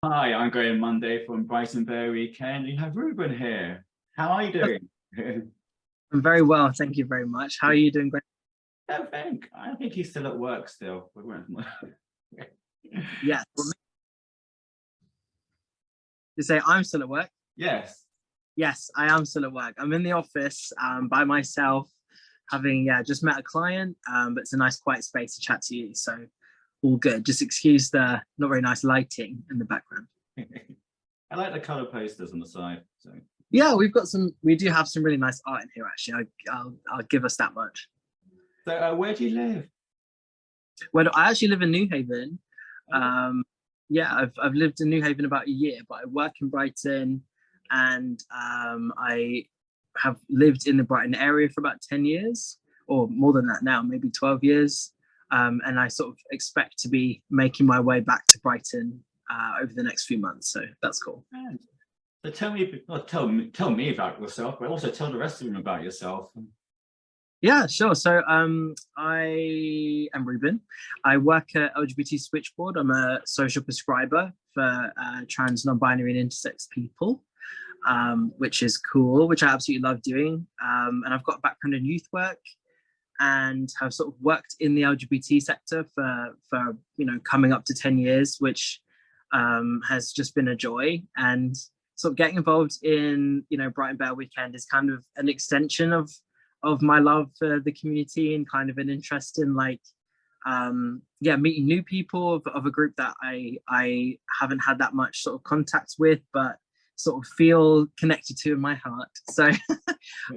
Hi, I'm going Monday from Brighton Bear Weekend. You have Reuben here. How are you doing? I'm very well, thank you very much. How are you doing? Great. I think he's still at work still. Yes. You say I'm still at work? Yes. Yes, I am still at work. I'm in the office by myself, having just met a client, but it's a nice quiet space to chat to you. So all good. Just excuse the not very nice lighting in the background. I like the color posters on the side. So Yeah, we do have some really nice art in here actually. I'll give us that much. So where do you live? Well, I actually live in New Haven. Yeah, I've lived in New Haven about a year, but I work in Brighton, and I have lived in the Brighton area for about 10 years, or more than that now, maybe 12 years. And I sort of expect to be making my way back to Brighton over the next few months. So that's cool. So tell me about yourself, but also tell the rest of them about yourself. Yeah, sure. So I am Reuben. I work at LGBT Switchboard. I'm a social prescriber for trans, non-binary and intersex people, which is cool, which I absolutely love doing. And I've got a background in youth work and have sort of worked in the LGBT sector for coming up to 10 years, which has just been a joy. And sort of getting involved in Brighton Bear Weekend is kind of an extension of my love for the community and kind of an interest in meeting new people of a group that I haven't had that much sort of contact with, but sort of feel connected to in my heart. So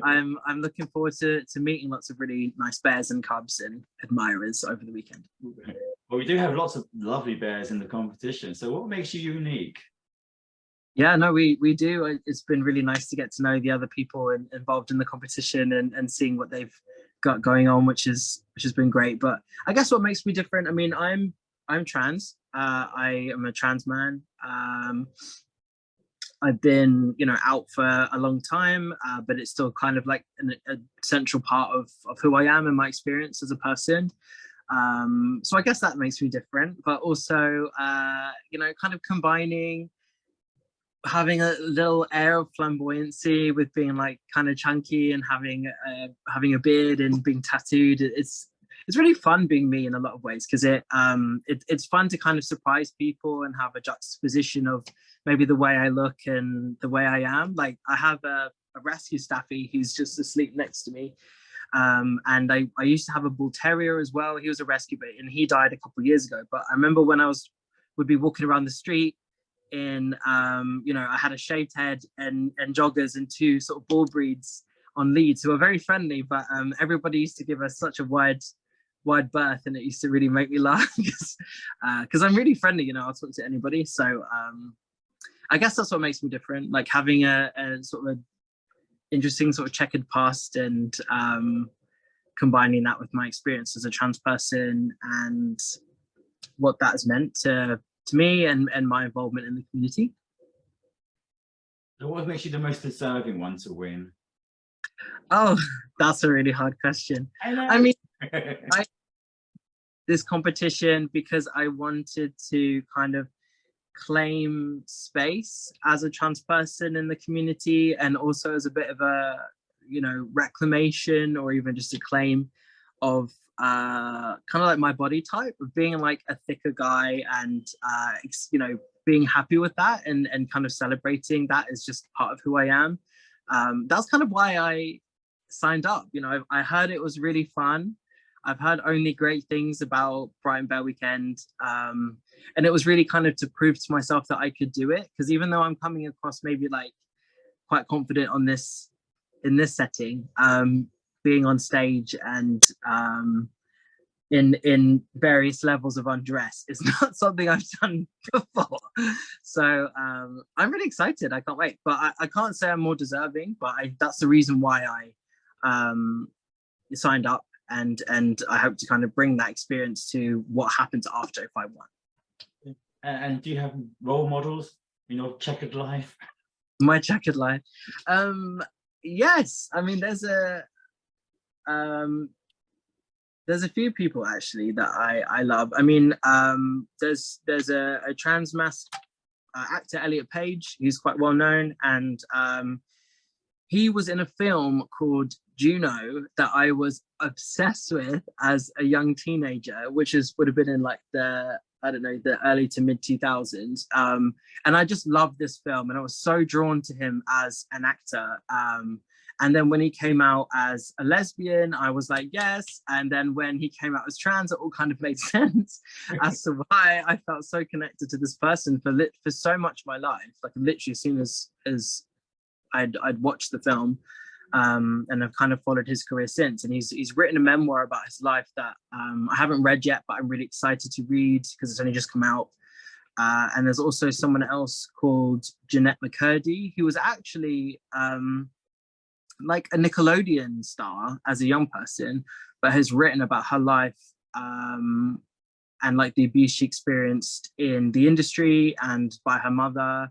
I'm looking forward to meeting lots of really nice bears and cubs and admirers over the weekend. Well, we do have lots of lovely bears in the competition. So what makes you unique? Yeah, no, we do. It's been really nice to get to know the other people involved in the competition and seeing what they've got going on, which has been great. But I guess what makes me different, I mean, I'm trans. I am a trans man. I've been out for a long time, but it's still kind of like a central part of who I am and my experience as a person. So I guess that makes me different, but also kind of combining having a little air of flamboyancy with being like kind of chunky and having a beard and being tattooed. It's really fun being me in a lot of ways, because it's fun to kind of surprise people and have a juxtaposition of maybe the way I look and the way I am. Like I have a rescue staffy who's just asleep next to me, and I used to have a bull terrier as well. He was a rescue, and he died a couple of years ago. But I remember when would be walking around the street in I had a shaved head and joggers and two sort of bull breeds on leads who were very friendly, but everybody used to give us such a wide berth, and it used to really make me laugh because I'm really friendly. I'll talk to anybody. So I guess that's what makes me different, like having a sort of a interesting sort of checkered past and combining that with my experience as a trans person and what that has meant to me and my involvement in the community. So what makes you the most deserving one to win? Oh, that's a really hard question. I mean, this competition because I wanted to kind of claim space as a trans person in the community, and also as a bit of a reclamation or even just a claim of kind of like my body type of being like a thicker guy, and being happy with that and kind of celebrating that is just part of who I am. That's kind of why I signed up. I heard it was really fun. I've heard only great things about Brighton Bear Weekend, and it was really kind of to prove to myself that I could do it, because even though I'm coming across maybe like quite confident in this setting, being on stage and in various levels of undress is not something I've done before. So I'm really excited. I can't wait. But I can't say I'm more deserving, but that's the reason why I signed up, and I hope to kind of bring that experience to what happens after if I won. And do you have role models in your checkered life? My checkered life? Yes. I mean, there's a few people actually that I love. I mean, there's a trans masc actor Elliot Page, who's quite well known, and he was in a film called Juno that I was obsessed with as a young teenager, which would have been in like the, I don't know, the early to mid 2000s. And I just loved this film, and I was so drawn to him as an actor. And then when he came out as a lesbian, I was like, yes. And then when he came out as trans, it all kind of made sense as to why I felt so connected to this person for so much of my life. Like literally as soon as I'd watched the film, and I've kind of followed his career since. And he's written a memoir about his life that I haven't read yet, but I'm really excited to read because it's only just come out. And there's also someone else called Jeanette McCurdy, who was actually like a Nickelodeon star as a young person, but has written about her life and like the abuse she experienced in the industry and by her mother.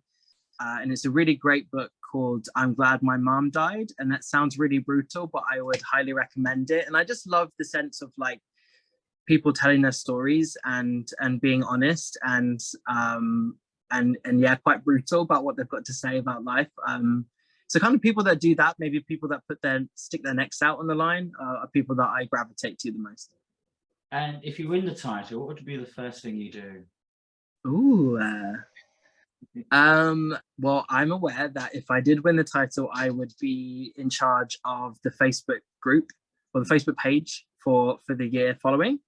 And it's a really great book called I'm Glad My Mom Died. And that sounds really brutal, but I would highly recommend it. And I just love the sense of like people telling their stories and being honest and yeah, quite brutal about what they've got to say about life. So kind of people that do that, maybe people that stick their necks out on the line, are people that I gravitate to the most. And if you win the title, what would be the first thing you do? Ooh, well, I'm aware that if I did win the title, I would be in charge of the Facebook group or the Facebook page for the year following.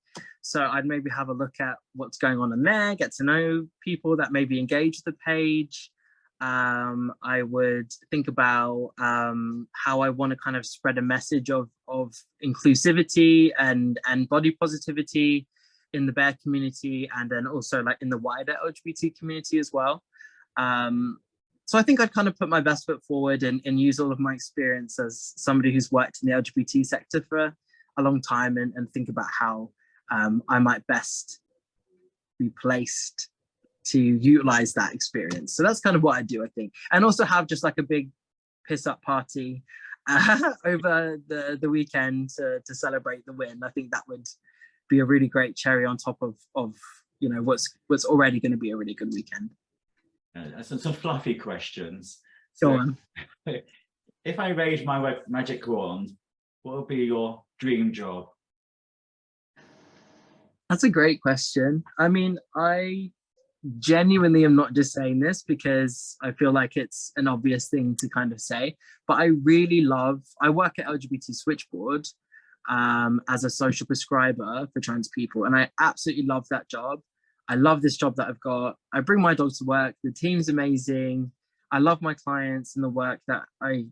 So I'd maybe have a look at what's going on in there, get to know people that maybe engage the page. I would think about how I want to kind of spread a message of inclusivity and body positivity in the bear community, and then also like in the wider LGBT community as well. So I think I'd kind of put my best foot forward and use all of my experience as somebody who's worked in the LGBT sector for a long time and think about how I might best be placed to utilize that experience. So that's kind of what I do, I think. And also have just like a big piss up party over the weekend to celebrate the win. I think that would be a really great cherry on top of you know what's already going to be a really good weekend. Some fluffy questions. Go on. If I raise my magic wand, what would be your dream job? That's a great question. I mean, I genuinely am not just saying this because I feel like it's an obvious thing to kind of say, but I work at LGBT Switchboard as a social prescriber for trans people, and I absolutely love that job. I love this job that I've got. I bring my dog to work. The team's amazing. I love my clients and the work that I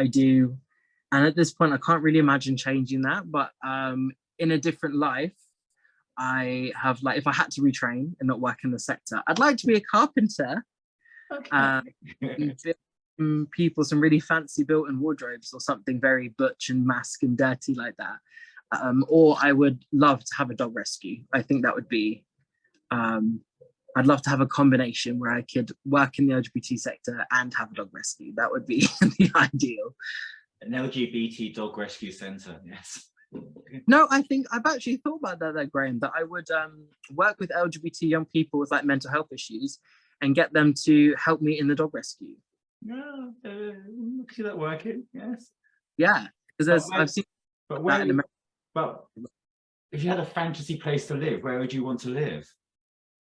do. And at this point, I can't really imagine changing that. But in a different life, I have like, if I had to retrain and not work in the sector, I'd like to be a carpenter. Okay. Build people some really fancy built-in wardrobes or something very butch and mask and dirty like that. Or I would love to have a dog rescue. I think that would be, I'd love to have a combination where I could work in the LGBT sector and have a dog rescue. That would be the ideal. An LGBT dog rescue centre, yes. No, I think I've actually thought about that, Graham, that I would work with LGBT young people with like mental health issues and get them to help me in the dog rescue. No, see that working, yes. Yeah, because I've seen but if you had a fantasy place to live, where would you want to live?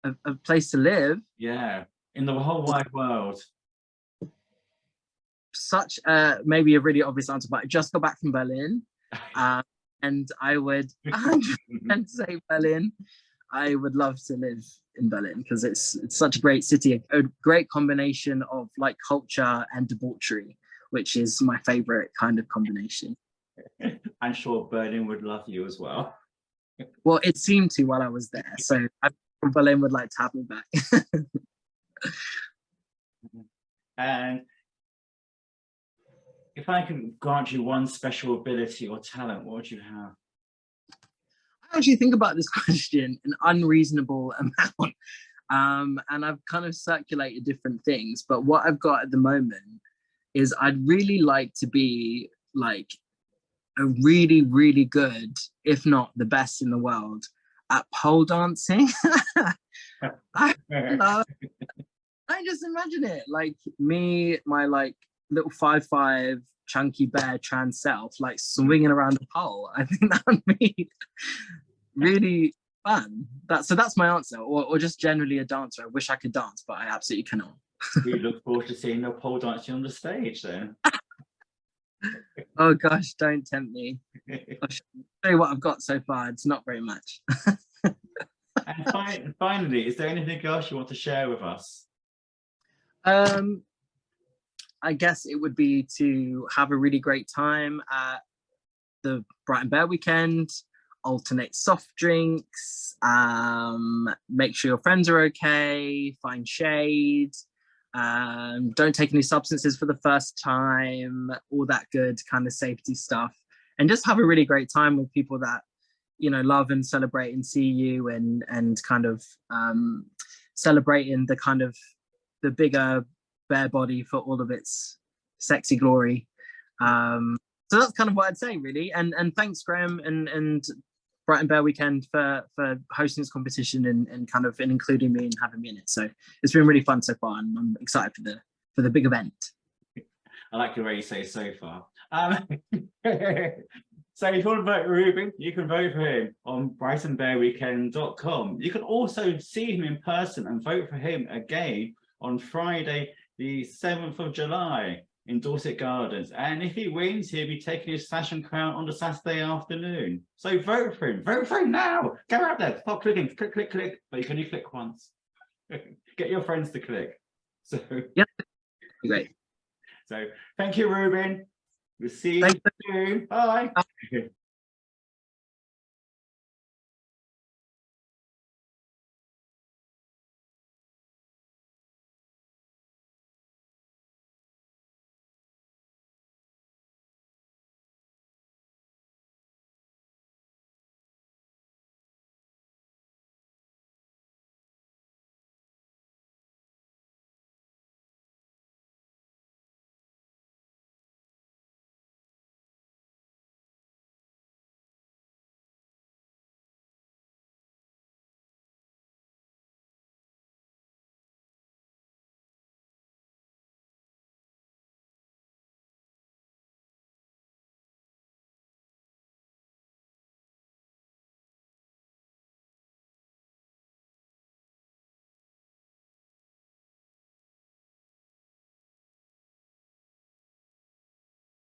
A place to live? Yeah, in the whole wide world. Such maybe a really obvious answer, but I just got back from Berlin. And I would 100% say Berlin. I would love to live in Berlin because it's such a great city, a great combination of like culture and debauchery, which is my favorite kind of combination. I'm sure Berlin would love you as well. Well, it seemed to while I was there, so Berlin would like to have me back. And if I can grant you one special ability or talent, what would you have? I actually think about this question an unreasonable amount. And I've kind of circulated different things, but what I've got at the moment is I'd really like to be like a really, really good, if not the best in the world, at pole dancing. I I just imagine it like me, my like little 5'5" chunky bear trans self, like swinging around the pole. I think that would be really fun. That's my answer, or just generally a dancer. I wish I could dance, but I absolutely cannot. We look forward to seeing your pole dancing on the stage then. Oh gosh, don't tempt me. I'll show you what I've got so far. It's not very much. And finally, is there anything else you want to share with us? I guess it would be to have a really great time at the Brighton Bear Weekend, alternate soft drinks, make sure your friends are okay, find shade, don't take any substances for the first time, all that good kind of safety stuff, and just have a really great time with people that love and celebrate and see you, and kind of celebrating the kind of the bigger bear body for all of its sexy glory. So that's kind of what I'd say, really. And thanks, Graham and Brighton Bear Weekend for hosting this competition and kind of including me and having me in it. So it's been really fun so far, and I'm excited for the big event. I like the way you say so far. So if you want to vote for Reuben, you can vote for him on brightonbearweekend.com. You can also see him in person and vote for him again on Friday, the 7th of July in Dorset Gardens. And if he wins, he'll be taking his fashion crown on the Saturday afternoon. So vote for him. Vote for him now. Go out there. Stop clicking. Click, click, click. But you can only click once. Get your friends to click. So Yep. Great. So thank you, Reuben. We'll see you soon. Bye.